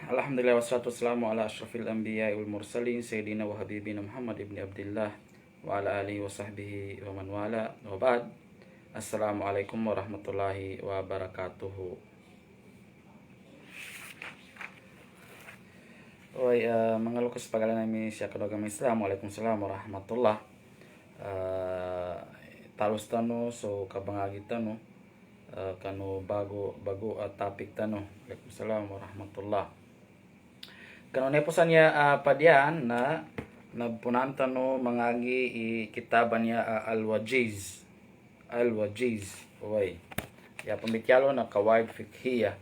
Alhamdulillah wassalatu wassalamu ala asyrafil anbiya wal mursalin sayyidina wa habibina Muhammad ibn Abdullah wa ala alihi wa sahbihi wa man wala wa ba'd. Assalamualaikum warahmatullahi wabarakatuh. Oi, mga lukas pagalan namin siya kadagam Islam. Waalaikumsalam warahmatullah. Talos tano so kabangagi tano kano bago topic tano. Waalaikumsalam warahmatullah. Kano neposan niya padian na nagpunan tano mangagi kitaban niya Al-Wajiz. Oy. Ya pambikyalo na kawaid fikhiya.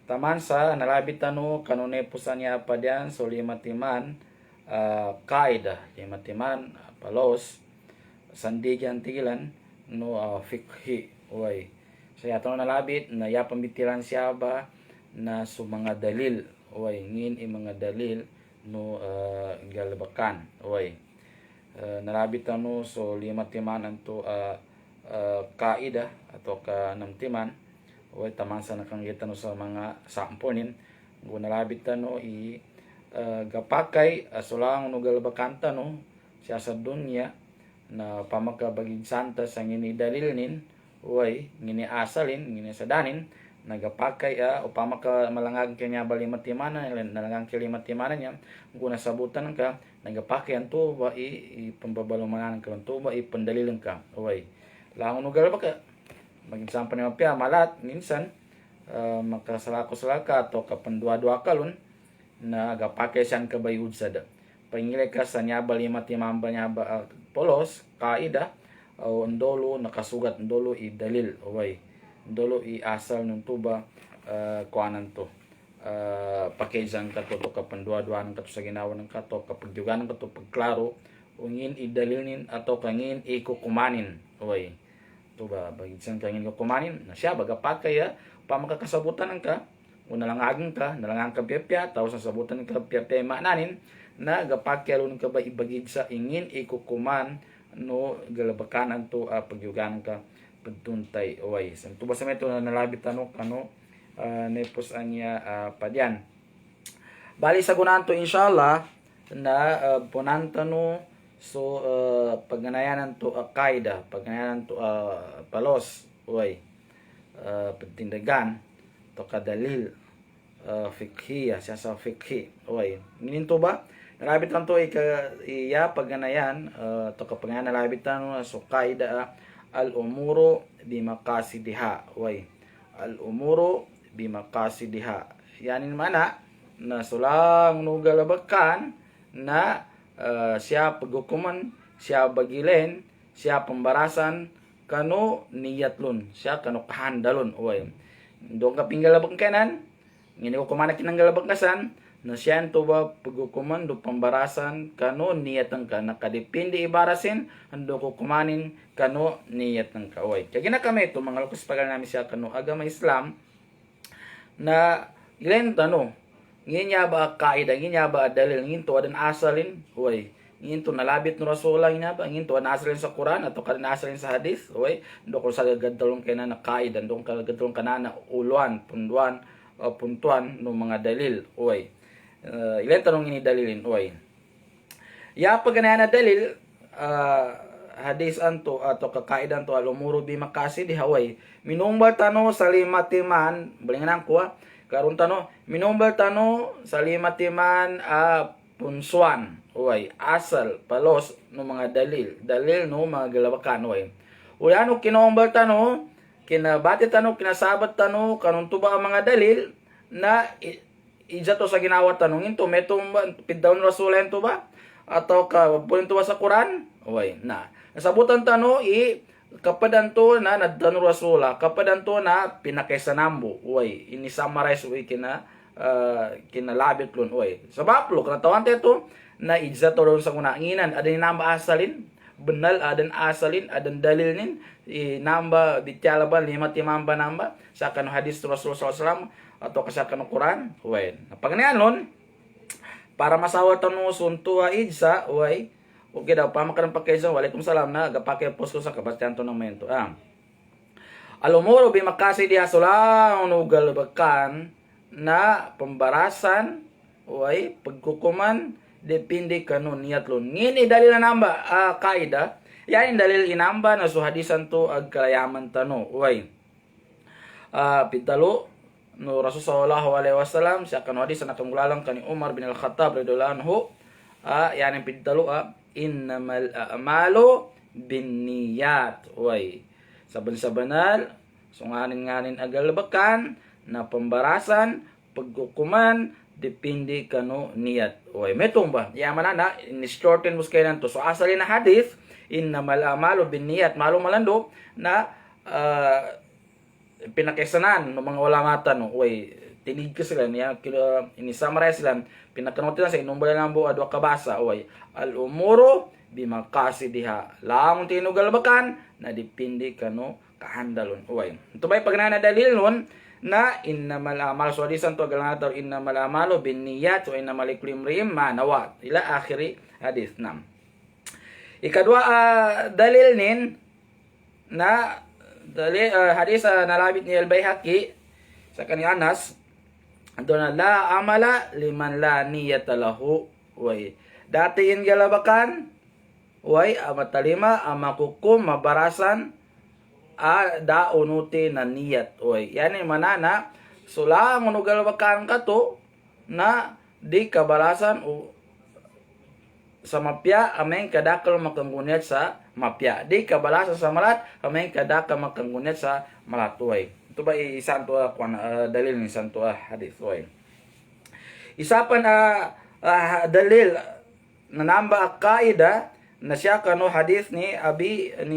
Taman sa nalabit tano kano neposan niya padian so limatiman kaida limatiman palos sandigan tigilan no fikhi. Oy. So yato nalabit na ya pambitilan siya ba na so mga dalil. Oy, ngin mga dalil no galabakan. Oy. Nalabit tano so limatiman anto kaida atau kanamtiman. Oy, taman sa nakanggitan no sa mga samponin. Kung nalabit tano gapakay sulang no galabakan tano siya sa dunya na pamakabagig santa sa ngini dalilnin. Uy, ngini asalin, ngini sadanin, nagapakay upama ka malangag kanya balimatimanan, nalangang kilimatimanan niya, kung nasabutan ka, nagapakay ang tuba, ipambabalumanan ka, ang tuba, ipandalilan ka. Uy, langon nugal ba ka? Mag-example naman piya, malat, minsan, makasalako-salaka, atau kapandua-dua ka lun, nagapakay siyan ka bayud sada. Pangilay ka sa niya balimatimamba niya polos, kaida, o ndolo nakasugat ndolo dalil oy ndolo asal ng tuba kuanan to pakejang kato to kapandua-duan kato sa ginawa ng kato kapagdugan kato pagklaro ungin dalilnin ato kangin ikukumanin oy tuba bagisan kangin kukumanin na siya baga pakaya pamakakasabutan ng ka o nalangagan ka nalangang ka piyapya tao sa sabutan ka piyapya mananin na gapakyalon ka ba ibagid sa ingin ikukuman no galabakan to pagyugan ka pagtuntay oy santo ba sa meto na nalabit tano kano nepos anya padyan bali sa gunan to inshallah na punantano so pagganayanan to kaida pagganayanan to palos oy pagtindagan to kadalil fikhiya siya sa fikhi oy ninto ba nalabit lang to iya pagganayan to kapag nalabit lang so kaida al-umuru bimakasidiha way al-umuru bimakasidiha yanin mana na sulang nugalabakan na siya paghukuman siya bagilen siya pambarasan kano niyatlon siya kano kahandalon way doon ka pinggalabang kanan ngini ko kumana kinanggalabang kasan na siyan to ba pagkukuman do pambarasan kano niyatan ka nakadepende ibarasin ando ko kumanin kano niyatan ka oy kaya gina kami ito mga lukas pagal namin siya kano agama Islam na ilan tano nginya ba kaida nginya ba dalil ngin to adan asalin oy ngin to nalabit no rasulah ngina ba ngin to adan asalin sa Quran atau kadan asalin sa hadis oy ando ko sa gadalong kay na kaida ando ka gadalong kanana uluan puntuan no mga dalil oy ilan tanong ini dalilin oy ya pagana na dalil hadis anto atau kakaidan to al-umuru bi maqasid haway minumbal tano sa limatiman balingan ko karon tano minumbal tano sa limatiman punsuan oy asal palos no mga dalil no mga galabakan oy ano kinumbal tano kinabati tano kinasabat tano karon tuba ang mga dalil na ija to sa ginawa tanongin to metong piddawn rasulen to ba atau ka punin to ba sa Quran oy na nasabutan tano kapadan to na naddan rasula kapadan to na pinakaisanambo oy ini summarize oy kinalabit lun oy sa baplo kanatawan to na ija to ron sa kuna nginan adan namba asalin benal adan asalin adan dalilnin namba bityalaban lima timamba namba sa kanu hadis Rasul sallallahu alaihi wasallam atau kasakan ng Quran, uy. Napaganayan nun, para masawa tanong suntua idsa, uy. Okay daw, pamakaran pagkaisa, waalaikumsalam na, agapake post ko sa kabastyan to ng mento. Al-umuru bimakasidiha sulang nugal bakan na pembarasan way pagkukuman depende kanu niyat lo. Ngini dalil na namba kaida. Yan dalil inamba na suhadisan to ag kalayaman tano. Way. Pitalo no Rasul sallallahu alaihi wasallam siya kanu hadis na kamulalang kani Umar bin Al-Khattab radhiyallahu anhu. Yan ang pitalo innamal a'malu binniyat. Way. Saban-sabanal sunganin-nganin agalabakan na pembarasan pagkukuman depende kano niyat. Oy, metong ba? Yaman na in-shorten mo kay to. So asalin na hadith innamal a'malu binniyat. Malo malando na pinakaisanan ng mga ulamatan no. Oy, tinig ka sila niya ini-summarize sila pinakanote lang sa inumbay lang bo adwa kabasa. Oy, al-umuru bimakasidiha. Lamang tinugalbakan na depende kano kahandalon. Oy, ito ba'y pagnana dalil nun na innamal amal so hadisan to galanator innamal amalu binniyat wa innamal likulli imrin ma nawa ila akhiri hadis 6. Ikadua dalil nin na dalil hadis nalabit ni Al-Baihaqi sa kani Anas ando na la amala liman la niyata lahu. Way dati in galabakan way amatalima amakukum mabarasan da unuti na niyat. Oy, yani manana sula ngunugal bakan ka to na di kabalasan o sa mapya ameng kadakal makanggunyat sa mapya. Di kabalasan sa malat ameng kadakal makanggunyat sa malat. Oy, ito ba isan to dalil ni santo hadith. Oy, isa pa na dalil na namba kaida na siya kano hadith ni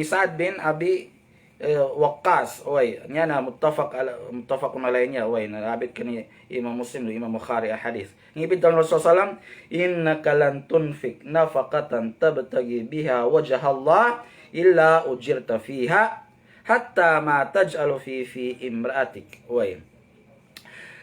Sa'd bin Abi Waqqas. Oy, niya na muttafaqun alayhi niya. Oy, nalabit kani Imam Muslim, Imam Bukhari hadith. Ngibid daw Rasul sallam, innaka lan tunfik nafaqatan tabtagi biha wajha Allah illa ujirta fiha hatta ma taj'alu fi imra'atik. Oy,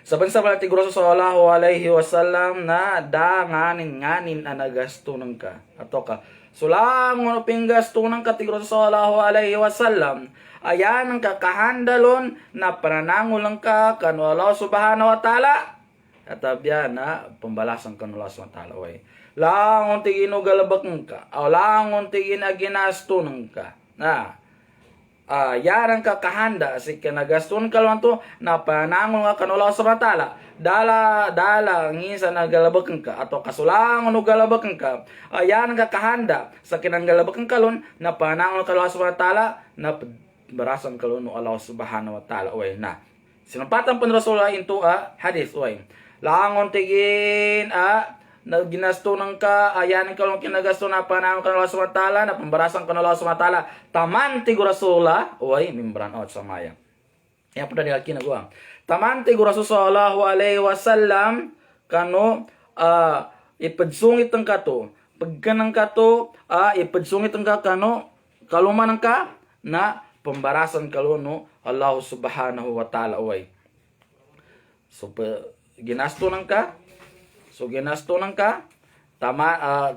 saban-saban ti Rasul sallallahu alaihi wasallam na nganin anagastunan ka ato ka sulang mo pinggastunan ka ti Rasul sallallahu alaihi wasallam. Ayan ang kakahandalon na pananangulang ka kanu Allah subhanahu wa ta'ala. At abyan na pambalasan kanu Allah subhanahu wa ta'ala. Way. Langon ti ginugalabakan ka. O langon ti ginaginastunan ka. Yan ang kakahanda. Asi kinagastunan ka lang to na pananangulang ka kanu Allah subhanahu wa ta'ala. Dala ngisa nagalabakan ka ato kasulangon no galabakan ka. Ayan ang kakahanda sa kinanggalabakan kalon na panangulang ka Allah subhanahu wa ta'ala na barasan kalon no Allah subhanahu wa ta'ala. Oy na sinampatan pun Rasulullah into hadith. Oy, langon tigin naginastunan ka ayan kalon kinagasto na panahon ka Allah subhanahu wa ta'ala na pambarasan ka no Allah subhanahu wa ta'ala taman tigo Rasulullah. Oy, membran out sa maya ya pada dilaki na guang taman tigo Rasul sallallahu alaihi wasallam kano ipadsungit ang kato pagkanang kato ipadsungit ang kano kaluman ka na pembarasan kaluno Allah subhanahu wa ta'ala. Oy, so ginastunan ka tama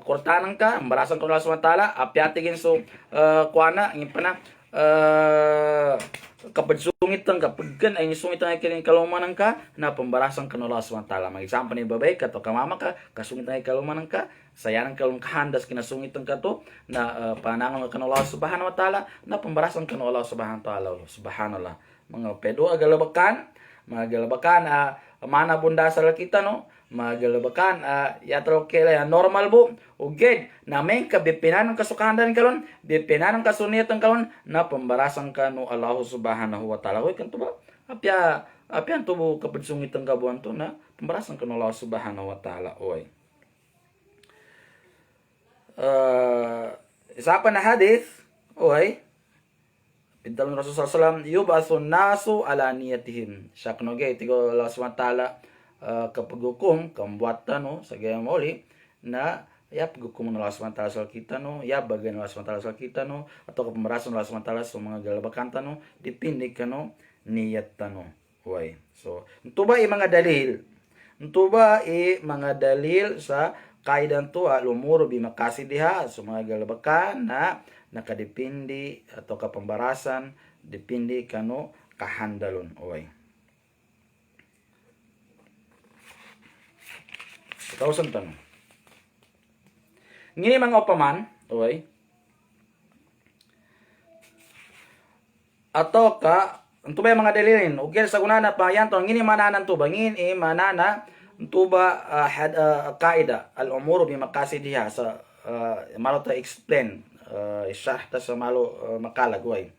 kortanan ka pembarasan kaluno Allah subhanahu wa ta'ala apyatigin so kuana ngipana kapadsungit ang kapagkan ay sungit ang kini kalumanan ka na pembarasan kanulo Allah subhanahu wa ta'ala. Mag-example ni babay ka to kamama ka kasungit ang kalumanan ka sayanang kalung kahandas kinasungit ang kato na panangon kanulo Allah subhanahu wa ta'ala na pembarasan kanulo Allah subhanahu wa ta'ala. Subhanallah mga pedo agalabakan mana bunda sa kita no magalabakan yatro kaya normal bu uged na may kabipinan ng kasukahandan kalon bipinan ng kasunitan kalon na pembarasan ka no Allah subhanahu wa ta'ala. Oy kanto ba apyan to bu kapagsungitan ka buwan to na pembarasan ka no Allah subhanahu wa ta'ala. Oy, isa pa na hadith. Oy, pintal ng Rasul sallallahu alaihi wasallam yubasun nasu ala niyatihim syaknoge tigo Allah subhanahu wa ta'ala kapag hukum kambuatan no sa gayam oli na paghukum ng Allah subhanahu wa ta'ala sa kita no bagay ng Allah subhanahu wa ta'ala sa kita no atau pembarasan ng Allah subhanahu wa ta'ala sa mga galabakanta no dipindi ka no niyat no. Way, so ito ba mga dalil sa kaidan to lumuro bimakasidiha sa mga galabakan na nakadepindi atau kapambarasan depindi kano kahandalon. Oy, Kausan tanong. Ngini mga upaman, okay? Ato ka, ito ba yung mga dalilin? Okay, sa kunana pa yan to, ngini mananan to ba? Ngini manana, ito ba kaida, al-umuro bimakasidiha sa malo ta explain, isyah ta sa malo makalagway.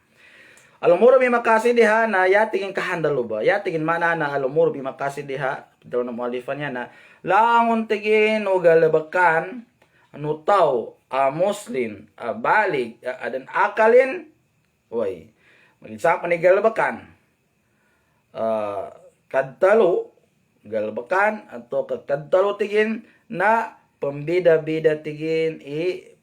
Al-umuro bimakasidiha na yatigin kahandalo ba? Yatigin manana al-umuro bimakasidiha, daw na mualifan yan na, langon tigin o galabakan, ano tao, muslim, balig, adan akalin, way, mag-isa ni galabakan, kadtalo, galabakan, ato kadtalo tigin, na pambida-bida tigin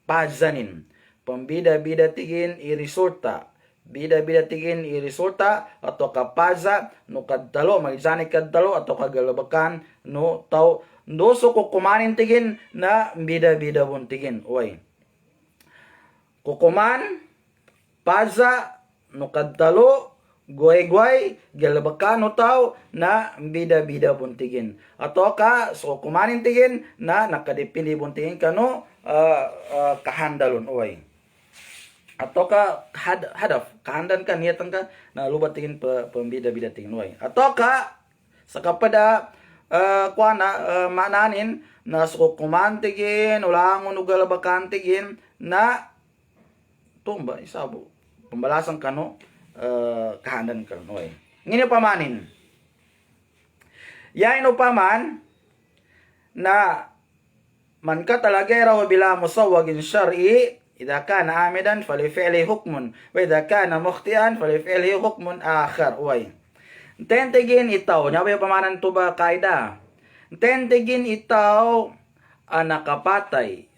pazanin, pambida-bida tigin resulta, bida-bida tigin resulta, ato kapaza, no kadtalo, mag-isa ni kadtalo, ato kagalabakan, no tao, doso ko kumanin tigin na bida-bida bun tigin. Uy. Kukuman, paza, no kadtalo, guay-guay, galabakan no tao na bida-bida bun tigin. Ato ka, so kumanin tigin na nakadipili bun tigin ka no kahandalon. Uy. Ato ka hadaf, kahandan ka, niyatan ka, na lubat tigin pambida-bida tigin. Uy. Ato ka, sa kapada, mananin na kumantigin ulangon ugalabakan tigin na tumba isabo pambalasan kano kahandan kano ngini pamanin yain upaman na man ka talaga raw bila musawwagin syar'i idza kana amidan falifi'li hukmun wa idza kana mukhtian falifi'li hukmun akhar. Tentegin itaw, nya ba pamanan to ba kaida? Tentegin itaw nakapatay,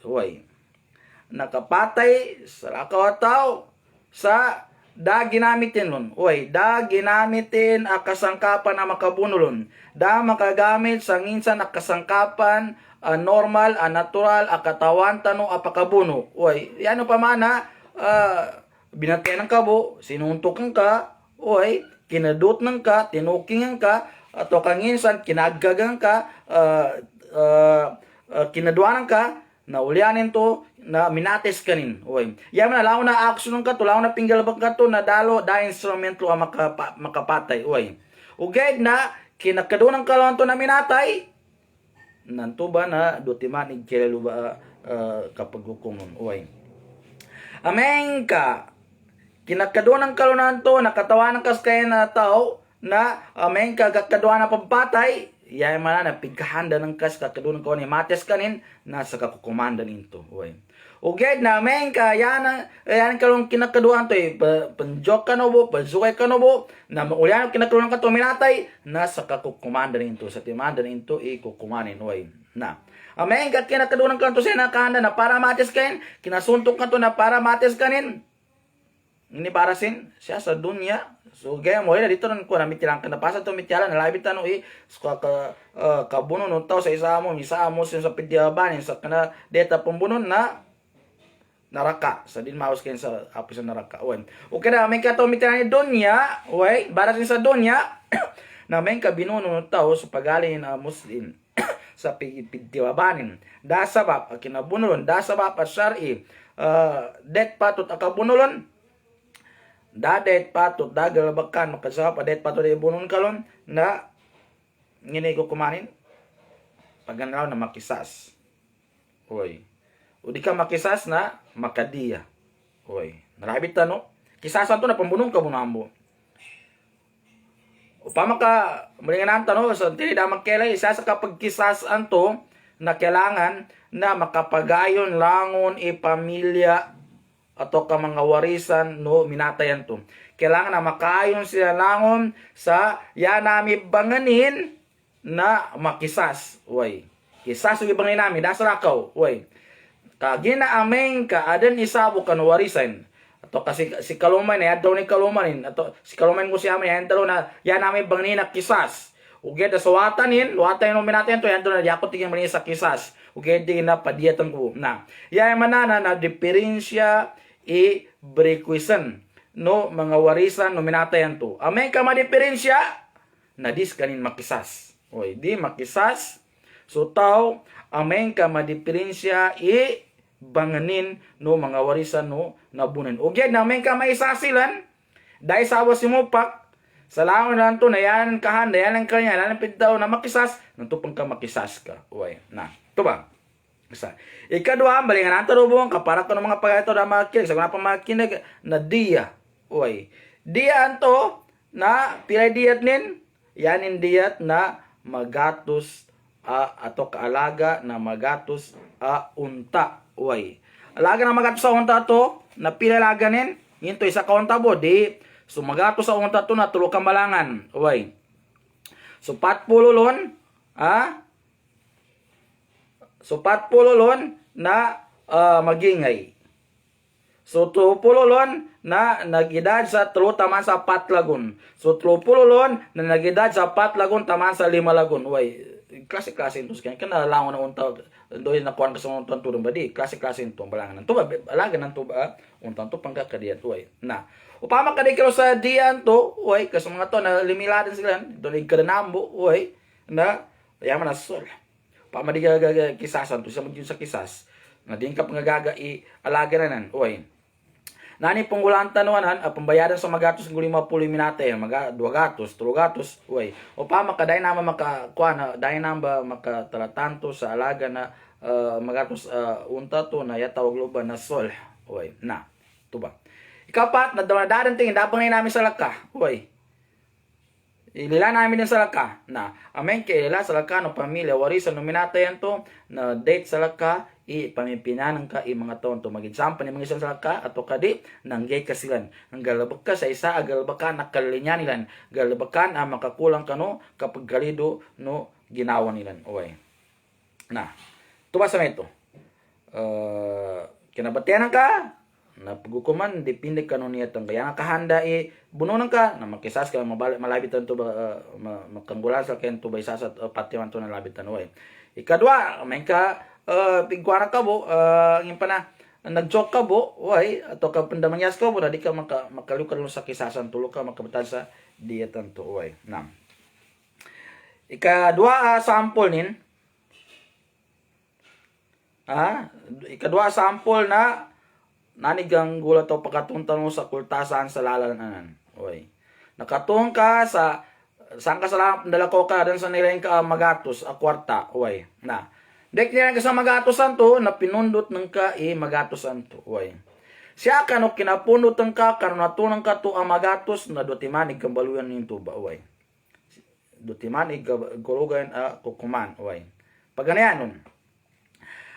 nakapatay sa tao sa da ginamitin nun. Da ginamitin kasangkapan na makabunulon. Da makagamit sa nginsan kasangkapan normal, natural, katawan tano apakabuno. Yan pamana binatayan ng kabo, sinuntok ka, kinadot ng ka, tinukingan ka, ato kanginsan, kinagagang ka, kinaduanan ka, na ulyanin to, na minates kanin. Yan na, lao na aksyon ka to, lao na pinggalabag ka to, na dalo, da instrumento ang makapatay. Ugay na, kinakadunan ka lang to na minatay, nanto ba na, dutiman, igkilalo ba kapag hukumun. Ameng ka, kinakaduan ng kalunan to, nakatawanan kas kaya na tao, na ameng kagakaduan na pagpatay, yay man na pigkahanda ng kas kakaduan ng kawan, mates kanin, nasa kakukumanda ninto. Uged na ameng ka, yan kalong kinakaduan to, panjok ka no bo, pazukay ka no bo, na maulian kinakaduan ka to, minatay, nasa kakukumanda ninto, sa timanda ninto, ikukumanin. Na. Ameng ka kinakaduan ng kalunan to, siya nakahanda na para mates kanin, kinasuntok ka to na para mates kanin, ini parasin siya sa dunya. So gaya mo dito nan ko na mitilang ka na pasa to mityalan na labit tano kabuno no tao sa isa mo sa pidyaban sa kana deta pambunon na naraka sa din maus ken sa apo sa naraka. Okay na may kato mitilang ni dunya, barasin sa dunya na may kabinuno no tao sa pagalin muslim sa pidyabanin da sabab kinabunulon da sabab syar'i det patut akabunulon dadet patut dagalabakan makasapa padet patut ibunon kalon na ngini ko kumanin paganaw na makisas. Udi ka makisas na makadiya. Narabit tano kisasan to na pambunong ka bunambo. Upama ka malinganan tano sa tili da magkelay isa sa kapag kisasan to na kailangan na makapagayon langon pamilya ato ka mga warisan no minatayan to. Kailangan na makayon sila langon sa yanami banganin na makisas. Kisas yung ibangin namin, nasa rakaw. Kagina ameng ka adan isabo ka no warisan. Ato kasi si kaluman ya daw ni kalumanin ato si kaluman ko siya may dalo na yanami banganin na kisas. Uged da sawatanin, luwatan no minatayan to yan do na diakot tingin man sa kisas. Uged di na padiyatan ko na. Yan manana na diferensya brequisen no mga warisan no minatayan to. Ameng ka madiferensya na dis kanin makisas. Di makisas So tao ameng ka madiferensya banganin no mga warisan no nabunan. O gyud na ameng ka maisasilan dahil sa awas mo pak sa langon lang to na yan kahan, na yan ang kanya, na lang pintaw na makisas, nantupang ka makisas ka. Uy, na. Ito ba? Isa. Ikadua, balingan ang tarubong, kapara ko ng mga pagkaito na makinig, sa mga pamakinig na diya. Uy, diya to na pilay diyat nin, yanin diyat na magatos ato kaalaga na magatos unta. Uy, alaga na magatos sa unta to, na pilay laganin, yun to isa ka unta bo, di, so magatos sa unta to na tulo ka malangan. Uy, so patpululon, so patpululon na magingay. So tupululon na nagidad sa tulo taman sa patlagon. So tupululon na nagidad sa patlagon taman sa limalagon. Uy, klase-klase ito. Kaya nalangon na unta. Doon nakuhan ka sa untang turong ba di? Klase-klase ito. Balangan ito ba? Alagan ito ba? Untang ito pangkakadiyat. Uy, na. Upama kadikilo sa diyan to. Uy, kasi mga to na limiladan sila. Doon ikadanambo. Uy, na yaman na sol. Upama di ka kisasan to. Sa sa kisas. Na di ka pangagaga alaga na nan. Uy, nani punggulan tanuanan pambayaran sa magatos ng 50 minate mga 200 300 uy o pa makaday na makakuan dai namba makatalatanto sa alaga na magatos unta to na yatawag luban na sol uy na tuba ikapat na dadaran tingin dabang namin sa laka uy ilila namin din sa laka na amen kay ila sa laka no pamilya warisan no minate yan to na date sa laka pamimpinan ka mga taon to mag-example ni mga isang salaka ato kadi nanggay ka silan ang galabak ka sa isa agalabak ka nakalinyan nilan galabak ka na makakulang ka no kapag galido no ginawa nilan oy na tuwa sa ito kinabatian ka na pagukuman depende ka no niya tang kaya kahanda bununan ka na makisas ka malabitan to makanggulan sa ken to baysa sa patiwan to na labitan oy ikadwa may ka pigkuana ka bo, yung pa na, nag-joke ka bo, uy, ato ka pandamangyas ka bo, na di ka makalukalun sa kisasan, tulo ka makabatan sa dietan to, uy, na. Ikadua sample nin, ikadua sample na, nanigang gula to pagkatuntan mo sa kultasan sa lalanan, uy. Nakatung ka sa, saan ka sa lang, pandala ko ka, dan sa nilayin ka magatos, kwarta, uy, na. Dek niya ka sa magatosan to, na pinundot ng ka, magatosan to. Uy. Siya ka no kinapundot ng ka, kano natunan ka to ang magatos, na dotimanig kambaluyan nito ba, uy. Dotimanig gulugan kukuman, uy. Paganayan nun.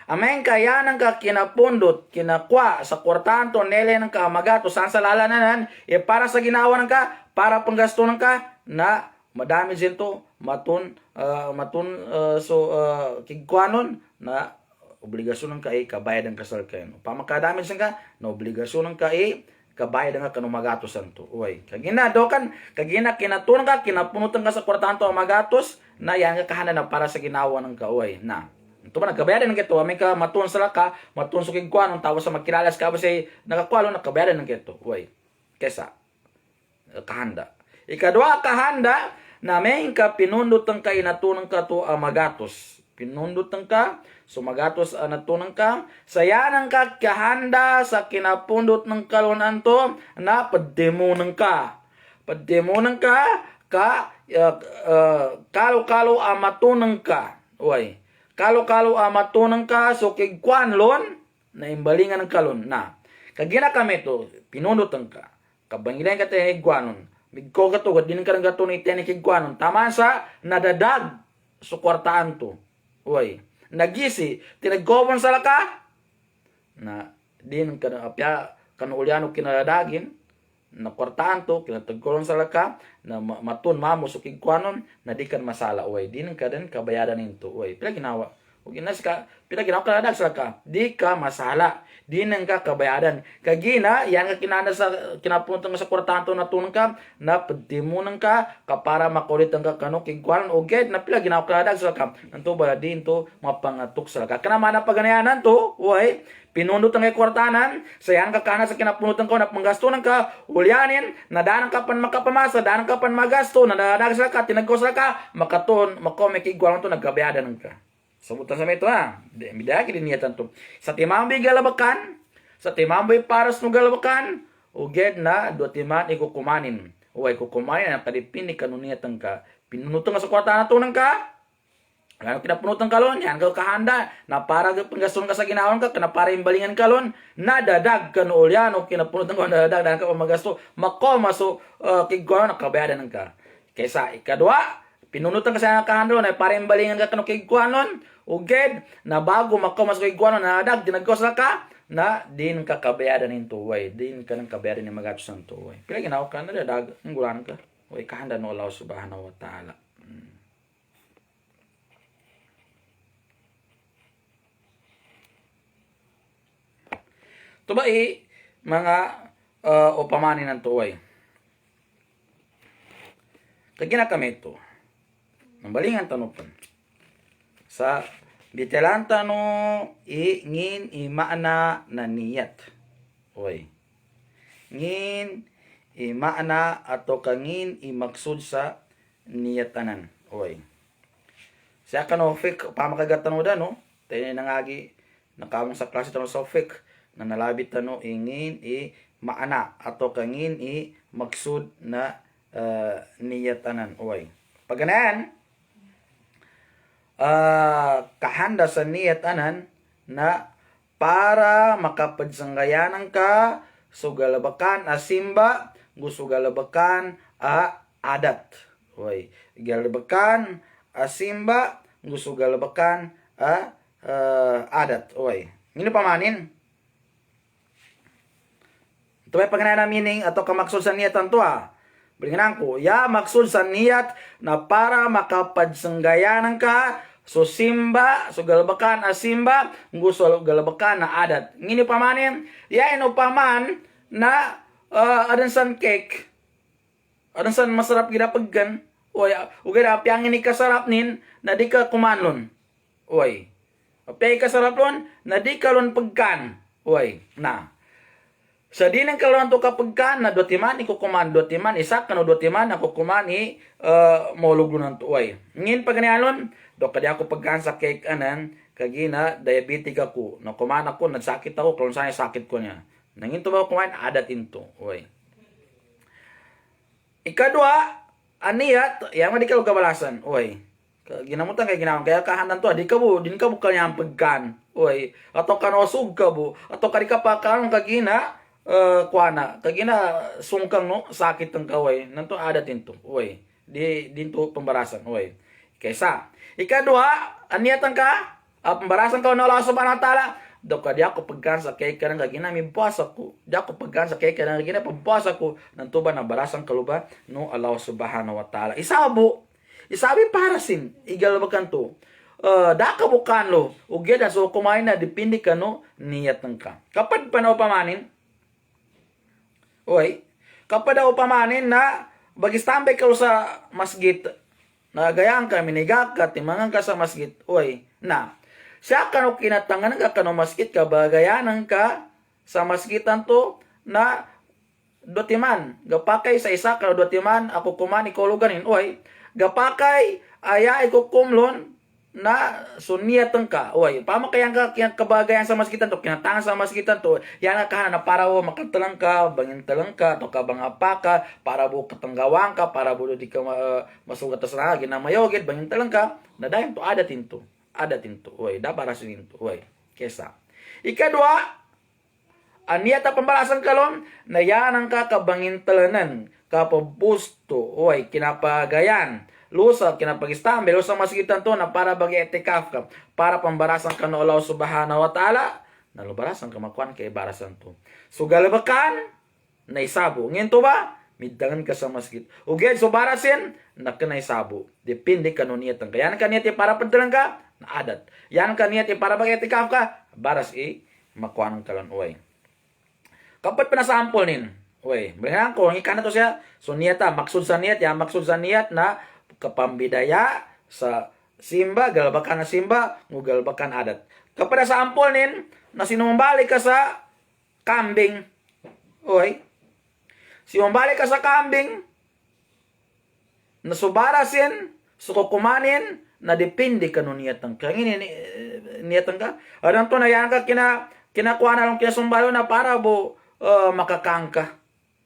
Ameng kaya nang ka kinapundot, kinakwa sa kwartahan to, nele ng ka magatos, saan sa lalananan, para sa ginawa ng ka, para panggasto ng ka, na madami din to kigkuanon na obligasyon ng kai kabayad ang kasal kayo. Pamakadami sin ka na obligasyon ng kai kabayad ang kanong magatosan to. Uy, kagina dokan kagina kinatunan ka kinapunutan ka sa kwartahan to ang magatos na yan ka kahanan na para sa ginawa ng kauy na. Ito ba nagkabayaran ng kito, may ka matun sa laka, matun sa kigkuanon tawas sa magkilalas ka ba say nakakualo nakabayaran ng kito. Uy, kesa kahanda. Ikadua kahanda na may ka pinundot ang ka inatunan ka to magatos. Pinundot ang ka, so magatos natunan ka. Sayanang ka kahanda sa kinapundot ng kalunan to na pademonan ka. Pademonan ka, kalo-kalo amatunan ka. Uy, kalo-kalo amatunan ka, so kigkwanlon na imbalingan ng kalon na. Kagina kami to, pinundot ang ka. Kabangilan ka tayo higwanon. Migko ka to, din ka ng gato ni tenikigwanon. Tama sa nadadag sa kwartaan to. Uy, nagisi, tinagkobon sa laka. Na, din ka na apya, kanuuliano kinadagin. Na kwartaan to, kinatagkolon sa laka. Na matun mamo sa kigwanon, na di ka masala. Uy, din ka din kabayaran nito. Uy, pila ginawa. Ug inas ka, pila ginawa ka nadag sa laka. Di ka masala. Di nang ka kabayaran. Kagina, yan ka kinana sa kinapunta sa kwartahan to natunan ka, na padimunan ka, para makulit ang ka kano kigkuan o get na pila ginawa ka nadag sa laka. Nanto ba din to mapangatok sa laka. Kanaman na paganayanan to, uy, pinundot ang kwartanan, sayan ka kana sa kinapunutan ko na panggastunan ka, ulyanin, nadanan ka pan makapamasa, danan ka pan magasto, nadadag sa laka, tinagko sa laka, makaton, makomekigkuan to nagkabayaran ka. Sabutan sa ito ha. Midagi din niyatan to. Sa timambay galabakan, sa timambay paras no galabakan, uged na do timan ikukumanin. Uway kukumanin ang kadipini kanuniyatan ka. Pinunutong sa kwarta na tunang ka. Ano pinapunutang kalon, yan ka kahanda, na para panggaston ka sa ginawan ka, na para imbalingan kalon, nadadag ka no ulyan, o kinapunutang ka, nadadag, dahil ka pa magasto, makoma so, kigkuhan, nakabayadan ka. Kaysa ikadwa, pinunutan ka sa kahanda, na para imbalingan ka kano kigkuhan, uged, na bago makoma so kigkuhan, nadadag, dinagkos na ka, na din ka kabayadan ng tuway, din ka ng kabayadan ng magatos ng tuway. Pila ginawa ka, nadadag, ngulan ka, o kahanda no Allah subhanahu wa ta'ala. Ito ba mga upamanin ng tuway? Kagina kami ito. Nambalingan tanupan. Sa bitelan tano ngin imaana na niyat. Oy. Ngin imaana ato kangin imaksud sa niyatanan. Oy. Siya ka no fake pamakagatan mo da no. Tayo nangagi nakamong sa klase tano sa fake na nalabit tano ingin maana ato kangin maksud na niyatanan. Oy. Paganayan kahanda sa niyatanan na para makapadsanggayanan ka sugalabakan asimba gusugalabakan adat. Oy. Galabakan asimba gusugalabakan adat. Oy. Ngino pamanin? Ito ay pagkana meaning ato ka maksud sa niyat to ha. Bringan ko, ya maksud sa niyat na para makapadsanggayanan ka so simba, so galabakan asimba, gusto galabakan na adat. Ngini pamanin, ya ino paman na adansan cake. Adansan masarap ginapaggan. Oy, ugay apyang ini kasarap nin na di ka kumanlon. Oy. Apyang kasarap lon na di ka lon pagkan. Oy, na. Sa dinang kalon to kapag ka na dotiman ikukuman dotiman isa kano dotiman ako kuman maulog nan tuway. Ngin pag ganialon do kadi ako pagkan sa cake anan kagina diabetic ako. No kuman ako nagsakit ako kung saan sakit ko niya. Nangin to ba kuman adat into. Oy. Ikadua aniyat yang di ka kabalasan. Oy. Ginamutan kay ginawon kaya kahanan to di ka bu din ka bu kanyang pagkan. Oy. Ato kanosug ka bu. Ato kadi ka pa karon kagina kuana kagina sungkang no sakit ng kaway nanto adatin to oy dinto pembarasan oy kaysa ikadua aniyatan ka pembarasan ka na Allah subhanahu wa taala do ka di ako pagkan sa kay kanang kagina mibuasa ko di ako pagkan sa kay kanang kagina pagbuasa ko nanto ba na barasan kaluba no Allah subhanahu wa taala isabi parasin igalbakan to daka bukan lo ugeda so kumain na depende ka no niyatan ka kapag panaw pamanin. Oy, kapag daw pamanin na bagistambay ka sa masjid, nagayang ka, minigak ka, timangan ka sa masjid, oy, na, siya ka no kinatangan ka no masjid ka, bagayanan ka sa masjidan to, na dotiman, gapakay sa isa ka dotiman, ako kuman, ikuluganin, oy, gapakay, aya, ikukumlon, na sunniyatan ka. Oy, pamakayang ka kabagayan sa masjidan to, kinatangan sa masjidan to. Yan ka na para wo makatalang ka, bangintalang ka, to ka bangapa ka, para wo katanggawang ka, para wo di ka masugat sa ginamayogid, bangintalang ka. Nadayon to adatin to. Adatin to. Oy, da para sinin to. Oy, kesa. Ikadua, aniyata pambalasan kalon na yan ang kakabangintalanan, kapabusto, oy, kinapagayan. Lusa kinapag-istambe lusa masgitan to na para bagi etikaf ka para pambarasan ka no Allah subhanahu wa taala nalubarasan ka makuan kay barasan to so galabakan na isabo nginto ba midangan ka sa masjid uged so barasin na ka na isabo depende ka no niyatan ka yan ka niyati para padalan ka na adat yan ka niyati para bagi etikaf ka baras makuan ka lan uy kapag pinasample nin uy balihan ko ikan na to siya so niyata maksud sa niyat ya maksud sa niyat na kapambidaya sa simba, galbakan na simba, galbakan adat. Kapag sa ampol nin, na sinumbalik ka sa kambing, oy, sinumbalik ka sa kambing, nasubarasin, sukukumanin, na depende ka no niyatan ka. Ngini niyatan ka. Adan to na yan ka kinakuha na lang kinasumbalo na para bo makakangka.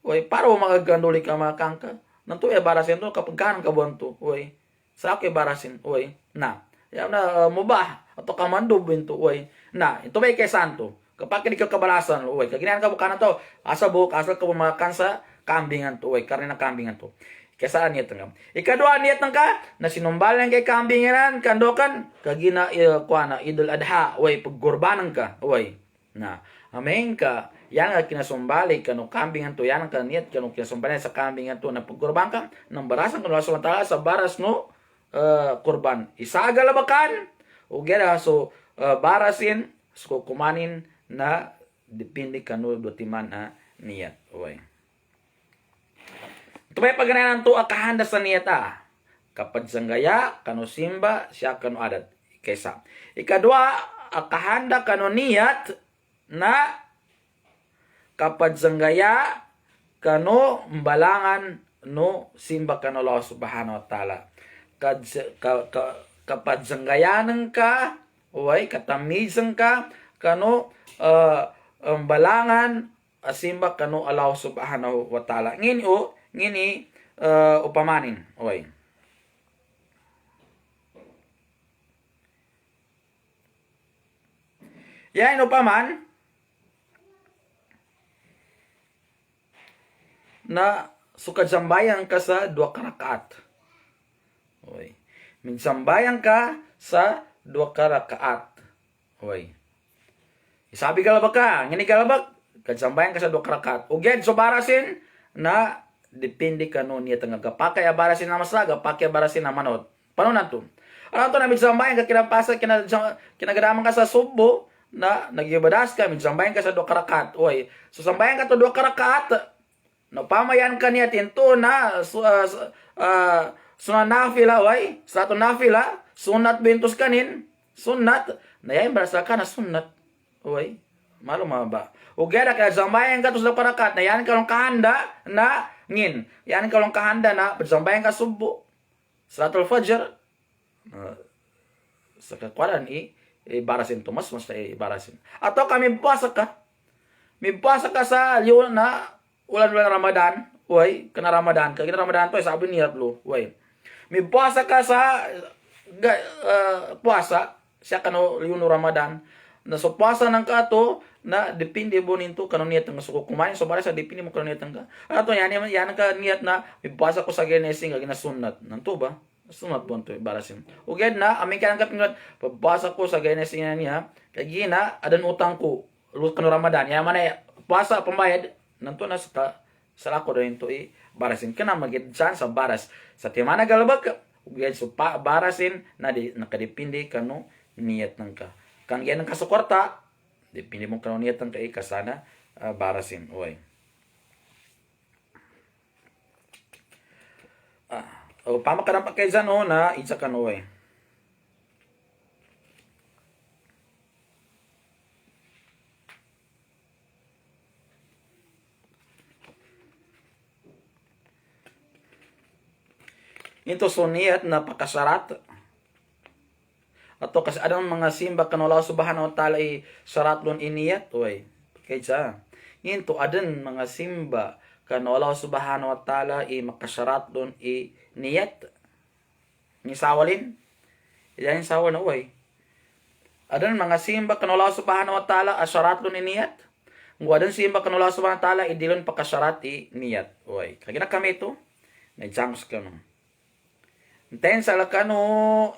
Uy, para bo makaganduli ka makakangka. Nanto barasin to kapag kanan ka buwan to. Uy, sa ako barasin. Uy, na. Yan na mubah atau kamando bintu. Uy, na. Ito ba kay santo. Kapag hindi ka kabalasan. Uy, kaginahan ka bukanan to. Asa ka bumakan sa kambingan to. Uy, karne ng kambingan to. Kaya niat nga. Ikadua niat ka na sinumbalan kay kambingan kandokan kagina kuana Idul Adha way paggurbanan ka way na amen ka yan nga kinasumbalik kanu kambingan to yan ka niat kanu kinasumbalan sa kambingan to na paggurban ka nang barasan kanu samantala sa baras no kurban isagalabakan o gera so barasin so kumanin na depende kanu dotiman niat way. Tumay pagananan to akahanda sa niyata. Kapag sanggaya, kano simba, siya kano adat. Kaysa. Ikadua, akahanda kano niyat na kapag sanggaya, kano mbalangan no simba kano Allah subhanahu wa ta'ala. Kapag sanggayanan ka, uway, katamizan ka, kano mbalangan simba kano Allah subhanahu wa ta'ala. Ngini upamanin. Oy. Yan upaman na sukad sambayan ka sa 2 rakaat. Oy. Migsambayan ka sa 2 rakaat. Oy. Isabi galabak ka, ngini galabak, kadsambayan ka sa 2 rakaat. Uged so barasin na depende kanu niya tanga kapakay barasin na maslaga, pakay barasin na manot. Paano nato? Ano to na migsambayan ka kinapasa kinagadaman ka sa subo na nagibadas ka migsambayan ka sa 2 rakaat. Oy, so sambayan ka to 2 rakaat. No pamayan ka niya tinto na sunat nafila oy, sa to nafila sunat bintus kanin, sunat na yan barasa ka na sunat. Oy, malo ba? Ugera kaya sambayan ka to sa 2 rakaat na yan kalong kahanda na ngin, yan kalong kahanda na sambayan ka subo. Salatul Fajr sa kakwaran ibarasin to mas ibarasin. Atau kami puasa ka. Mibasa ka sa liwan na ulan-ulan Ramadan. Uy, kana Ramadan. Kaya Ramadan to sabi niya lo. Uy. Mibasa ka sa puasa siya kano liwan Ramadan. Na so puasa ng kato na depende mo ninto kanon niat nga suko kumain so para sa depende mo kanon niat nga ato yan ka niat na mibasa ko sa Genesis nga ginasunat nanto ba sunat po to barasin uged na amin kan ka pingat pabasa ko sa Genesis niya kay gina adan utang ko kanon Ramadan ya man puasa pambayad nanto na sa ako do into barasin kana magidsan sa baras sa timana galbak uged so barasin na nakadepende kano niat nang ka kang yan ang kasukorta, depende mong kanuniyatan kay kasana barasin. Uy. Pamakarampak kay dyan na isa ka uy. Ito suniyat na pakasarat. Ato kasi adang mga simba kanu Allah subhanahu wa ta'ala syaratlon iniyat oy kaysa into adan mga simba kanu Allah subhanahu wa ta'ala makasyaratlon niyat ni sawalin ilan sawa na oy adan mga simba kanu Allah subhanahu wa ta'ala asyaratlon niyat adan simba kanu Allah subhanahu wa ta'ala idilon pakasyarat niyat oy kagina kami to na jams kanu ten sala kanu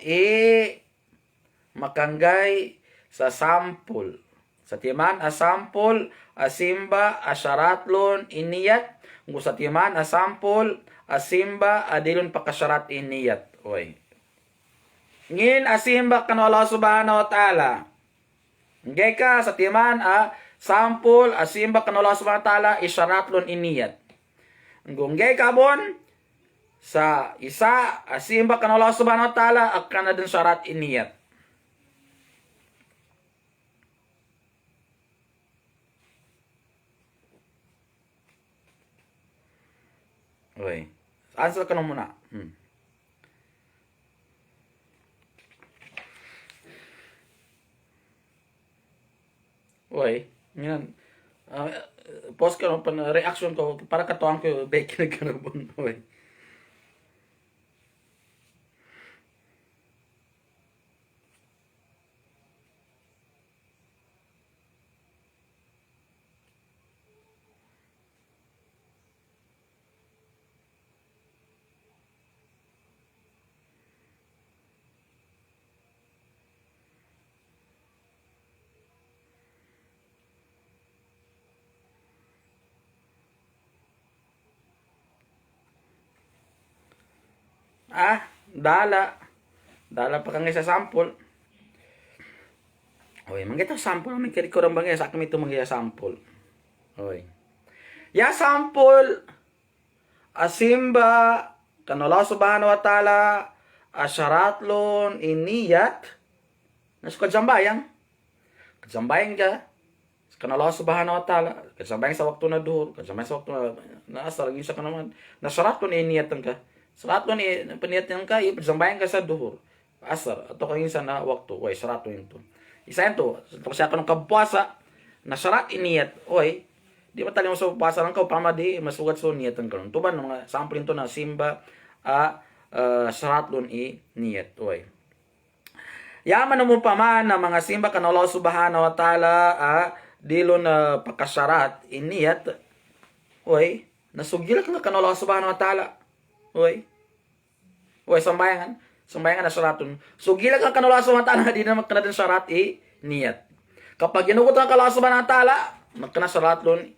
makanggay sa sampul. Sa timan sampul, asimba, asyaratlon, iniyat. Kung sa timan sampul, asimba, adilon pakasyarat iniyat. Oy. Ngin asimba kano Allah subhanahu wa ta'ala. Ngay ka sa timan sampul, asimba kano Allah subhanahu wa ta'ala, isyaratlon iniyat. Kung ngay ka bon, sa isa, asimba kano Allah subhanahu wa ta'ala, akan na din syarat iniyat. Okay. Answer ka na muna. Oy, yan. Uh, post ko pan reaction ko para katuang ko bake na kanabon. Oy. Dala. Dala pa kang isa sample. Oy, manggita sample may kiri ko bangay sa kami ito manggita sample. Oy. Ya sample asimba kanala subhanahu wa ta'ala asyaratlon iniyat nasuka jambayang. Kajambayang ka kanala subhanahu wa ta'ala kajambayang sa waktu na duhur kajambayang sa waktu na asar lagi sa kanaman nasyaratlon iniyatan ka. Saraton peniyatan ka ipajambayang ka sa duhur asar atau kung sa na waktu oy saraton ito. Isa ito, tapos siya ka ng kabuasa, na sarat iniyat, oy, di ba tayo sa puasa lang ka, pama di, masugat so niyatan ka nun. Tuban, mga sample ito na simba, sarat lun niyat, oy. Yaman mo pa man na mga simba ka na Allah subhanahu wa ta'ala, dilo na pagkasarat, iniyat, oy, nasugil ka na Allah subhanahu wa ta'ala, oy, sambayangan na syaratun. So gila ka kanula subhanahu wa ta'ala di na magkana din syarat niyat. Kapag ginugutan ka Allah subhanahu wa ta'ala, magkana syaratlun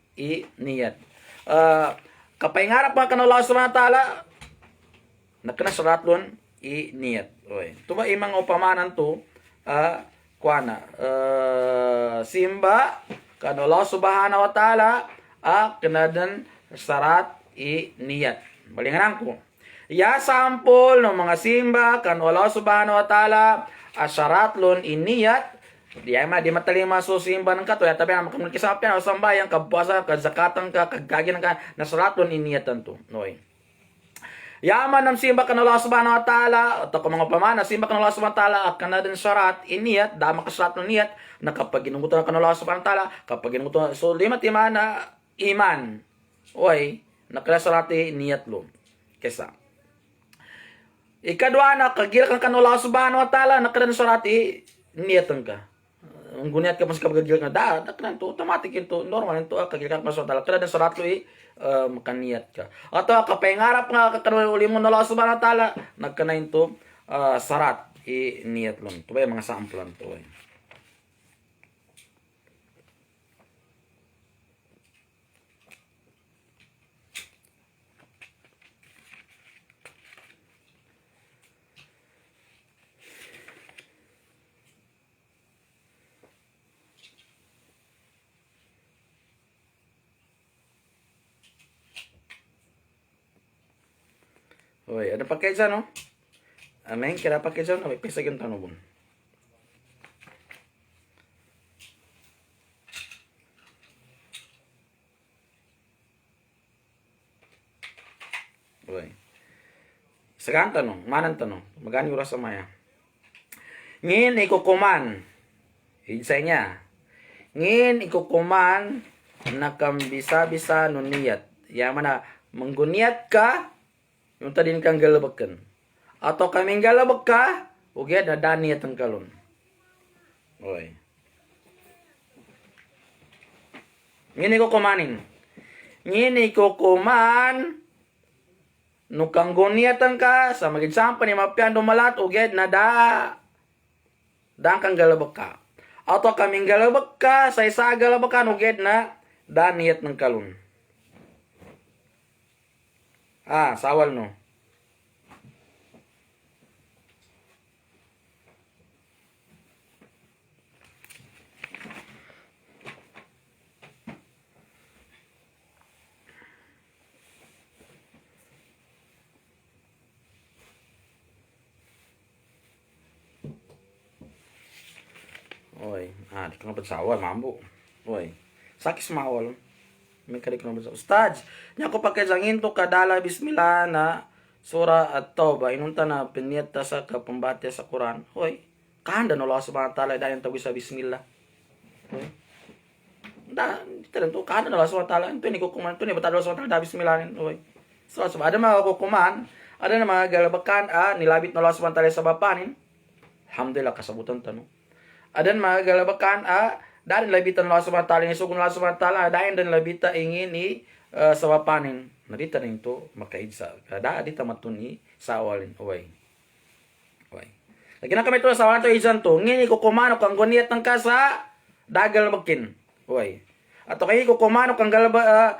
niyat. Kapag ngarap ka kanula subhanahu wa ta'ala, magkana syaratlun niyat. Oy. Tuba imang upamanan to kuana simba kanula subhanahu wa ta'ala kanadan syarat niyat. Balingan ko. Ya sampul ng mga simba kan Allah subhanahu wa ta'ala asyaratlon iniyat di matalima so simba ng kato ya tabi na makamulikisapyan o sambayang kabuasa kazakatan ka kagagin ka nasyaratlon iniyatan to noy yaman ng simba kan Allah subhanahu wa ta'ala at mga pamana simba kan Allah subhanahu wa ta'ala akan na din syarat iniyat dama kasyarat niyat na kapag ginugutan kan Allah subhanahu wa ta'ala kapag ginugutan so lima timana iman oy nakasyarati niyat lo kesa ikadua na kagila kan kanula subhanahu wa ta'ala nakadan surati niyatan ka. Ang guniat ka mas kapagagil ka da nakran to automatic ito normal ito kagila kan kanula ta'ala kada surat lo makaniyat ka. Ato kapengarap nga kakanula uli mo na Allah subhanahu wa ta'ala nagkanain to sarat niyat lang. Ito ba yung mga samplan to eh. Oy, ada pakai dyan, no? Amen, kira pakai dyan, no? Pisa yung tanong. Oy. Sekarang tanong, manan tanong. Magani oras sa maya. Ngin ikukuman. Isa niya. Ngin ikukuman na kambisa-bisa nuniyat. Yaman na, mangguniat ka, yung tadin kang galabakan. Atau kaming galabak ka, ugya na daniyat ang kalon. Oy. Ngini ko kumanin. Ngini ko kuman, nukang guniatan ka, sa mag-example ni mapian dumalat, ugya na daan kang galabak ka. Atau kaming galabak ka, sa isa galabak ka, ugya na daniyat ng kalon. Sawal no. Oy, di ka nga pagsawal, mambo. Oy, sakis mawal. May kari ko na sa Ustad, niya ko pagkazangin to kadala bismillah na sura at tauba inunta na piniyata sa kapambate sa Quran. Hoy, kahanda no Allah subhanahu wa ta'ala dahil tawis sa bismillah. Hoy. Ito kanan Allah SWT. Ito ni kukuman. Ito ni batad Allah SWT. Dabis milanin. So, ada mga kukuman. Ada na mga galabakan. Nilabit na Allah SWT sa bapanin. Alhamdulillah, kasabutan tanong. Ada na mga galabakan. Dahil labitan Allah SWT. Nisukun Allah SWT. Dahil din labita ingin ni sa bapanin. Narita na ito. Makaidsa. Kada adita matuni sa awalin. Lagi na kami ito sa awalan ito izan to. Ngini kukumano kang guniyat ng kasa. Dagal magkin. Ato kayo kukumano kang galaba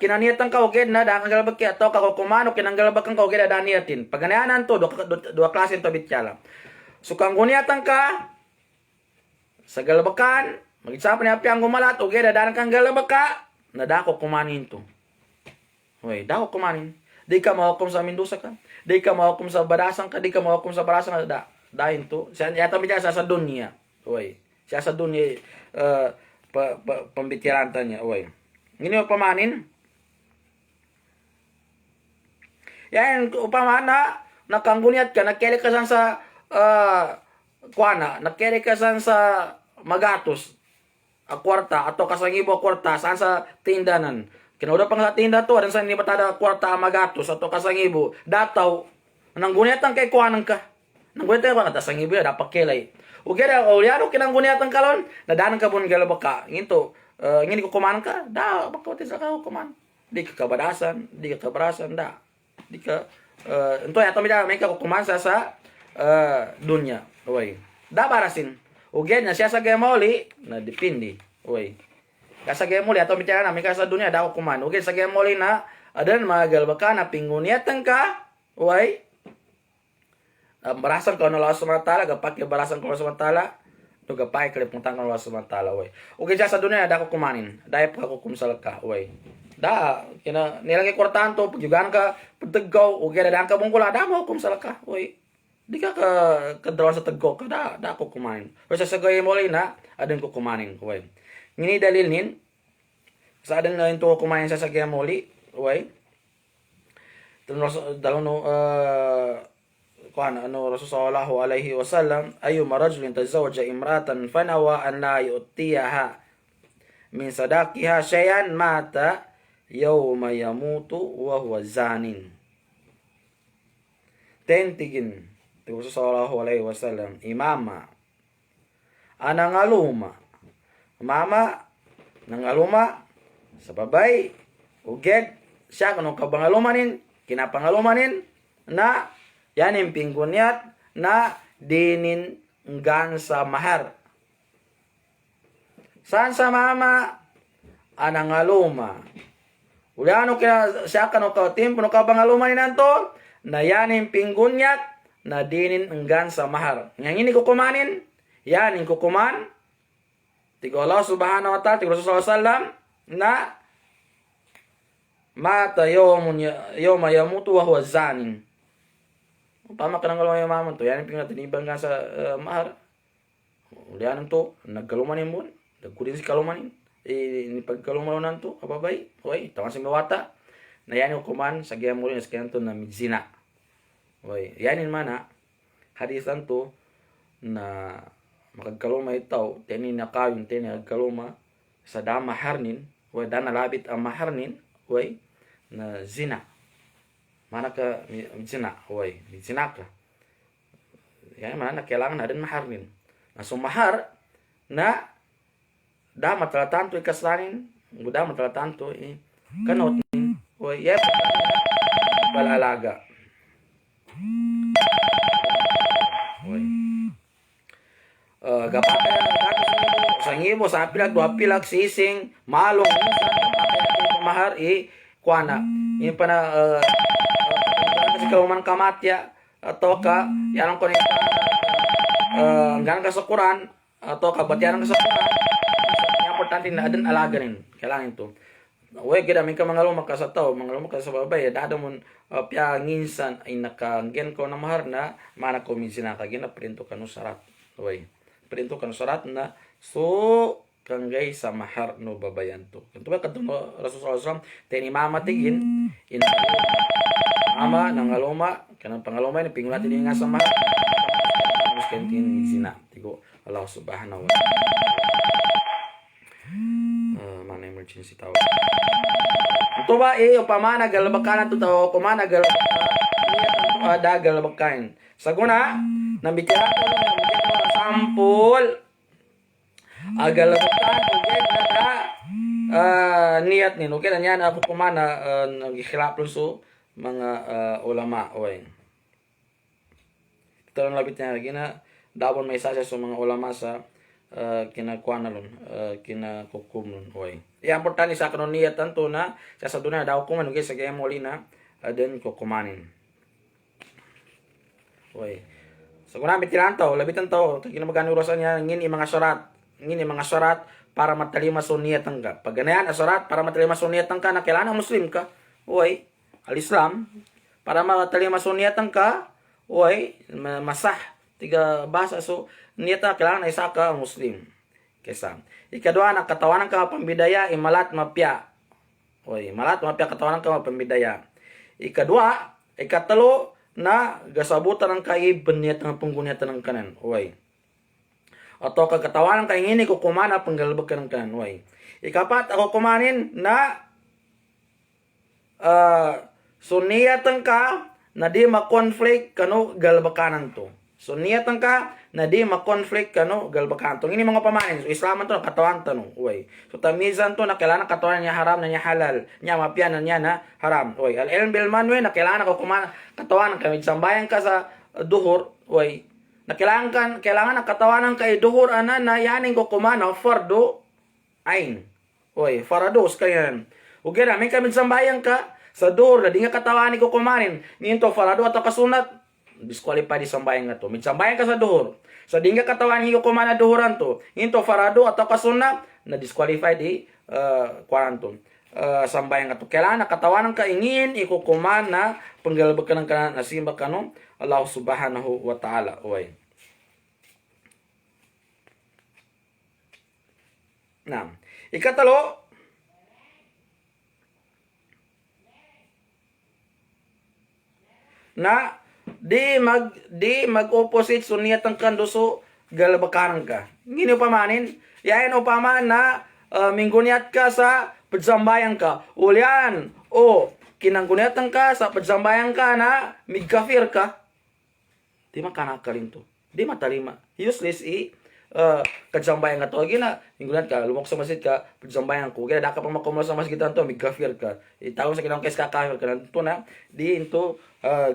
kinaniyatan ka okay na dahil galabag kaya ato ka kukumano kinanggalabag kang okay na daniyatin. Paganayanan to dua klase to bitya. So kang guniyatan ka sa galabakan magisapan ni api ang gumalat okay na dahil kang galabag ka nadako kumanin to. Dako kumanin. Di ka mahukom sa Mendoza ka. Di ka mahukom sa Barasan ka. Di ka mahukom sa Barasan ka. Dahil to. Siya yata niya sa dunya. Siya sa dunya pambitiranta niya. Ngini upamanin. Yan upamana nakanggunyat ka. Nakili ka sa kuana. Nakili ka sa Magatos. Kwarta. Ato kasangibo kwarta. Saan sa tindanan. Kinauda pang sa tinda to, adan sa ni batada kwarta Magatos ato kasangibo, dataw nanggunyatan kay kuanan ka. Nanggunyatan ka ta sangibo dapat kelay. Ugera ulyano kinanggunyatan kalon, nadanan ka bun galaba ka. Nginto, ngini ko kumanan ka, da bakawti sa ka kuman. Di ka kabadasan, di ka kabarasan da. Di ka ento ato mi da may ka kuman sa dunya. Da barasin. Ugera siya sa gemoli na depende. Kasa gemoli atau bicara namin kasa dunia ada kuman. Oke, sa gemoli na ada mga galbaka na pinguniatan ka. Barasan ko na Allah SWT, gapak barasan ko Allah SWT. Gapay kalip ng tangan Allah SWT. Oke, sa dunia ada kumanin. Dahil pa kukum salaka. Da, kina nilagay kwartahan to, pagjugan ka, pagtagaw, oke, dadaan ka bungkula, da mo kukum salaka. Di ka kadrawan sa taggo ka, da ko kumanin. Sa gemoli na, adin ko kumanin. Ngini dalil nin sa adan na ito kumain sa gemoli, dalon Rasul sallallahu alaihi wasallam ayyuma rajulin tazawwaja imratan fanawa an la yu'tiyaha min sadaqiha shay'an mata yawma yamutu wa huwa zanin. Tentigin Rasul sallallahu alaihi wasallam imama anangaluma mama nangaluma sa babay uged siya kanong kabangalumanin kinapangalumanin na yanin pinggunyat na dinin ngan sa mahar. Saan sa mama anangaluma uliano kina siya kanong kautimpo no kabangalumanin nanto na yanin pinggunyat na dinin ngan sa mahar. Ngangini kukumanin yanin kukuman tigo Allah subhanahu wa ta'ala, tigo Rasulullah sallam, na mata yawma yamutu wa huwa zanin. Tama ka nang galawang yung mamon to. Yan yung pinatiniban nga sa mahar. Ulianan to, nagkalumanin mo. Nagkudin si kalumanin. Nipagkalumanin to, kababay. Tawang si mawata. Na yan yung kuman, sa gaya mo rin, sa kaya to na midzina. Yan yung mana, hadisan to, na makagkaluma itaw, teni nakawin, teni nagkaluma, sa dama harnin, da nalabit ang maharnin, na zina. Mana ka zina, zina ka. Yan mana kailangan na din maharnin. Na sumahar, na da matalatanto ikaslanin, da matalatanto kanot ni, yep, balalaga. Gapatay ang gatos mo sa ngibo sa dua pilag sising malong sa mahar kuana yung pa na kasi kaluman kamatya atau ka yan ko ni hanggang ka sa Quran atau ka batyaran ka sa Quran importante na adan alaga rin kailangan ito gida min ka mga lumaka sa tao mga lumaka sa babay dada mo pya nginsan ay nakanggen ko na mahar na mana ko minsan nakagina printo kanu sarat perinto kan syarat na so kanggay sa mahar no babayan to. Kanto ba kadto Rasulullah sallallahu teni mama tigin in mama nangaloma kanang pangaloma ni pingulat din nga sa mahar. Mas kentin zina tigo Allah subhanahu wa ta'ala. emergency tawag. Ito ba upamana galabakan to tao kumana ada galabakan. Saguna nabigyan ko ng sampul agalabakan okay niat ni okay na yan ako kumana naghihilap so mga ulama oy. Ito lang labit niya lagi na dapat may sasya sa mga ulama sa kinakuha na lun, kinakukum lun, oy. Importante sa kanon niya tanto na sa dunia daw kuman okay sa kaya muli na den kukumanin. Oy. So kung namin tilantaw, labitan to, kinamagano urusan niya ngin mga syarat para matalima sa niyatan ka. Pag ganayan syarat para matalima sa niyatan ka na kailangan muslim ka. Oy, al-Islam para matalima sa niyatan ka, oy, masah tiga basa so niyata kailangan na isa ka muslim. Kesa. Ikadua na katawanan ka pambidaya imalat mapya. Oy, malat mapya katawanan ka pambidaya. Ikatalo na gasabutan ng kaib niya ng panggunyatan ng kanan. Oy. Ato kagatawanan ka ingini ko kumana panggalbag ka ng kanan. Oy. Ikapat ako kumanin na so niyatan ka na di ma-conflict kano galbakanan to. So niyatan ka na di ma-conflict kano galbakanan to. Ini mga pamanin. So Islaman to katawan tanong. Uy. So tamizan to na kailangan katawan niya haram na niya halal. Niya mapyanan niya na haram. Uy. Al-ilm bil manwe na kailangan ako kumana katawan ka sambayan ka sa duhur. Uy. Na kailangan na katawanan ka duhur ana na yaning ko kumana fardu ain. Uy. Farados kayan. Ugay na may kami sambayan ka sa duhur na di nga katawani ko kumanin. Nginto farado atau kasunat disqualified di sambayan nga to. Mitsambayan ka sa duhur. Sa di nga katawani ko kumana duhuran to. Nginto farado atau kasunat na disqualified di kwaranton. Sambayan nga to. Kailangan nakatawanan ka ingin ikukuman na panggalabag ka ng kanan nasimba ka no Allah subhanahu wa ta'ala. Uy. Na. Ikatalo, na di mag-opposite sunniyatan kanduso galabakaran ka. Ngini upamanin, yain upaman na mingguniat ka sa pagsambayan ka. Ulyan o kinangguniatan ka sa pagsambayan ka na migkafir ka. Di makanakarin to. Di matalima. Useless kagsambayan ka to. Gina, mingguniat ka, lumok sa masjid ka, pagsambayan ko. Gina, daka pang makumula sa masjid to, migkafir ka. Itawag sa kinang kes kakafir ka. Ito na, di into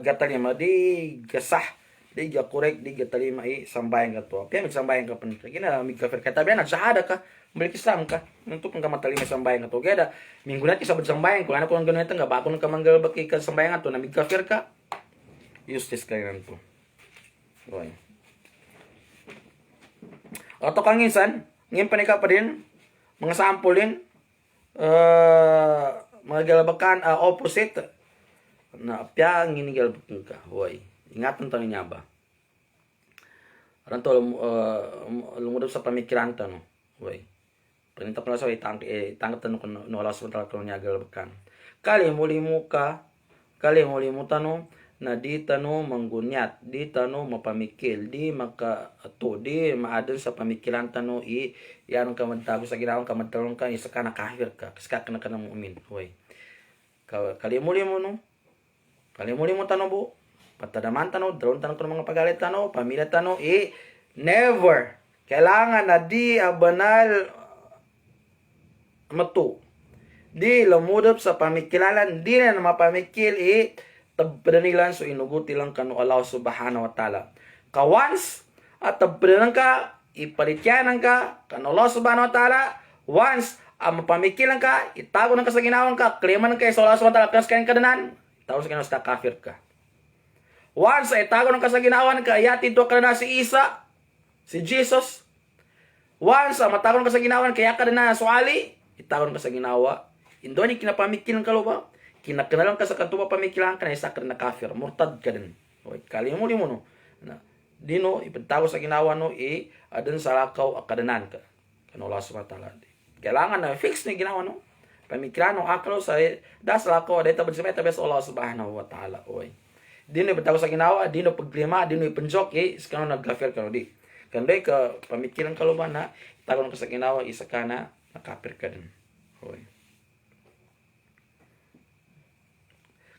gatalima, di gasah, di gakurek, di gatalima, sambayan ka to. Kaya magsambayan ka pa nito. Gina, migkafir ka. Tabi na, nagsahada ka. Balik Islam ka. Ito kung kamatalima sambayan ka to. Kaya minggunat ka sa pagsambayan. Kung ano ko ang ganito nga, bako nang kamanggal baki ka sambayan ka to, na migkafir ka, useless ka yan to. Okay. Ato kang insan, ngayon panika pa din, mga sample din, mga galabakan, opposite, na apya ang ginigalabakan ka. Huwag, ingatan tayo niya ba? Aran to, lumudap sa pamikiran ta, no? Huwag, panita pala sa itangkat tanong kung wala sa matala kung niya galabakan. Kali muli mo tanong, na di tano manggunyat, di tano mapamikil, di maadan sa pamikilan tano yanong ka magtago sa ginawang ka magtalong ka, isa ka nakahir ka, kasi ka na ng mu'min. Huwag. Kalimuli mo tano po, patadaman tano, dalawang tano ko ng mga pagalit tano, pamilya tano, never. Kailangan na di abanal matu. Di lamudap sa pamikilalan, di na mapamikil, tabbranilan so inuguti lang kanu Allah subhanahu wa ta'ala. Once at tabbranan ka, ipalityanan ka kanu Allah subhanahu wa ta'ala. Once mapamikilan ka, itago ng kasaginawan ka, kliman ka sa Allah subhanahu wa ta'ala, kaskain ka danan, itago sa ginawan sa kafir ka. Once itago ng kasaginawan ka, yatid ka na si Isa, si Jesus. Once matago ng kasaginawan, kaya ka na suali, itago ng kasaginawa. Indo ni kinapamikilan ka lo ba? Kinakanalang ka sa kanto pamikilan ka na isa ka na kafir, murtad ka din. Okay, kalimuli mo no. Dino ipagtago sa ginawa no adan sa lakaw akadanan ka. Kano Allah subhanahu wa ta'ala. Kailangan na fix ni ginawa no. Pamikilan no akalo sa das lakaw data sa Allah subhanahu wa ta'ala. Okay. Dino ipagtago sa ginawa, dino pagklima, dino ipanjok iskano nagkafir ka no di. Kanday ka pamikilan ka lo ba na tago ka sa ginawa isa ka na nakafir ka din. Oy.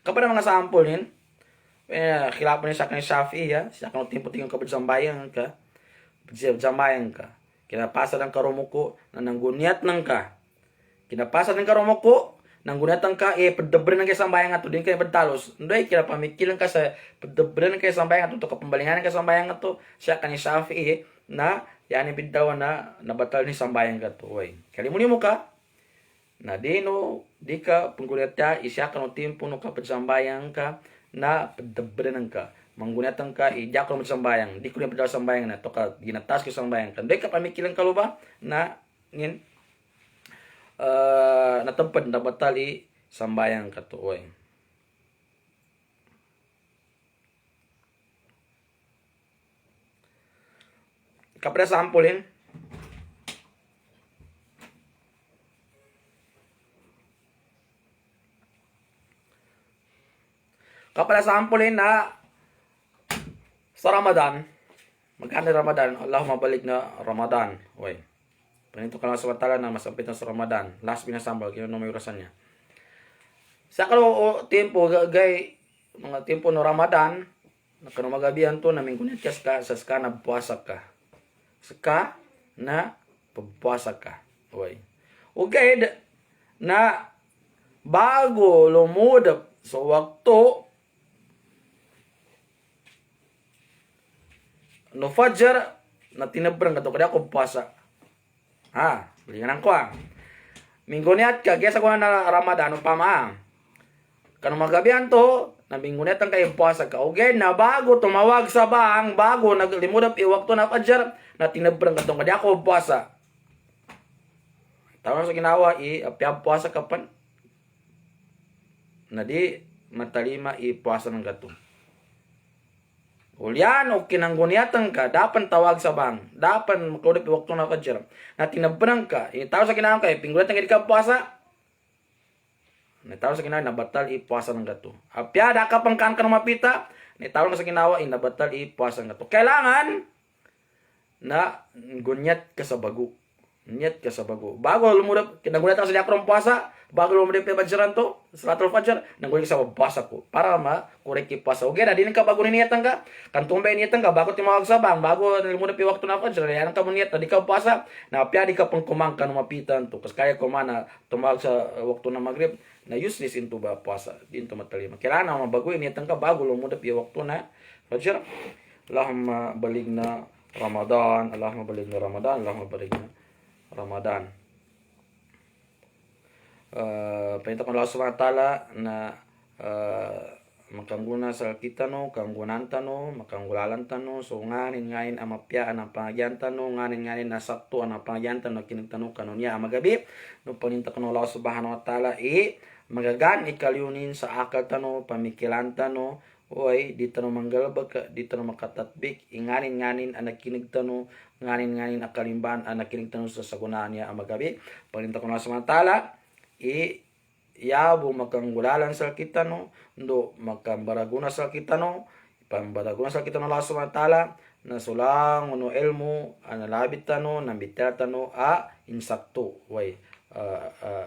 Kepada mga sampul nin, khilapan niya sa akin Shafi'i ya, siya kan tempo tingong kabadsambayan ka, sambayan ka. Kinapasa ng karumuko na nangguniat ng ka. Kinapasa ng karumuko nangguniat ng ka pedebre ng kasambayan ato din kay badtalos. Ndoy kira pamikilan ka sa pedebre ng kasambayan ato to kapambalingan ng kasambayan ato, siya kan Shafi'i na yani bidaw na nabatal ni sambayan ka to. Oy. Kalimuni mo ka na dino di ka pengguliat isya kan tempo no kapagsambayang ka na pedebranan ka manggunatan ka ija ko sambayang di ko ni padal sambayang na to ka ginatas ko sambayang kan di ka pamikilan ka ba na ngin natempad na batali sambayang ka to. Oy. Kapra sampulin kapala sampulin na sa Ramadan, magkano Ramadan? Allahumma balik na Ramadan. Oy. Panito ka lang sa watala na masampit na sa Ramadan. Last pinasambal, kaya may orasan niya. Sa kalo tempo, gay, mga tempo no Ramadan, nakano magabihan to, namin kunit ka sa ska na puwasa ka. Ska na pagpuwasa ka. Oy. Okay, na bago lumudap sa wakto, no Fajr na tinabrang kato kada ko puasa. Ha, linganan ko Minggo niat ka kaya ko na Ramadan upama. Kano magabihan to, na minggo niat ang kay puasa ka. Okay, na bago tumawag sa bang, bago naglimudap iwakto na Fajr na tinabrang kato kada ko puasa. Tawag sa ginawa apya puasa kapan. Na di matalima puasa ng gato. Ulyan o kinangguniatan ka, dapat tawag sa bang, dapat makudap waktu na Fajr, na tinabrang ka, tawag sa kinahang ka, pinggulat ng ka puasa, tawag sa kinahang, nabatal puasa ng gato. Apya, daka pang kaan ka ng mapita, tawag sa ginawa, nabatal puasa ng gato. Kailangan, na gunyat ka sa bago. Gunyat ka sa bago. Bago lumudap, kinangguniat ka sa diakrong puasa, bago lumudap yung Fajran to, salatul Fajr, nanggunyat sa puasa ko, para makurek yung puasa. Okay na, di ka bago niniyatan ka, kantumbay niyatan ka, bago timawag sa bang, bago lumudap yung waktu na Fajr, yan ka mo niyat, di ka puasa, na apya di ka pang kumang ka mapitan to, kasi kaya kumana tumawag sa waktu na Maghrib, na useless into ba puasa, di into matalima. Kailangan na mabago niyatan ka, bago lumudap yung waktu na Fajr. Allahumma balig na Ramadan, Allahumma balig na Ramadan, Allahumma balig na Ramadan. Pinta ko Allah subhanahu wa ta'ala na makangguna sa kita no, kanggunan tano, makanggulalan tano, so nganin amapya ang pangagyan tano, nganin na sakto ang pangagyan tano, kinagtano kanunya amagabi, no paninta ko Allah subhanahu wa ta'ala magagan ikalyunin sa akal tano, pamikilan tano, oy, dito na manggalbag, dito na makatatbik, nganin ang nakinig tano, nganin akalimban ang nakinig tano sa sagunahan niya amagabi, paninta ko Allah subhanahu wa ta'ala, yabo makanggulalan sa kita no, ndo makambaraguna sa kita no, pambaraguna sa kita no Allah subhanahu wa ta'ala, na sulang no elmo, analabit tano, nambita tano, insakto, way,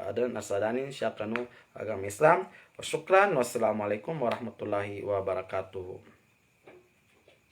adan nasadanin siya kano agama Islam. Syukran, wassalamualaikum warahmatullahi wabarakatuh.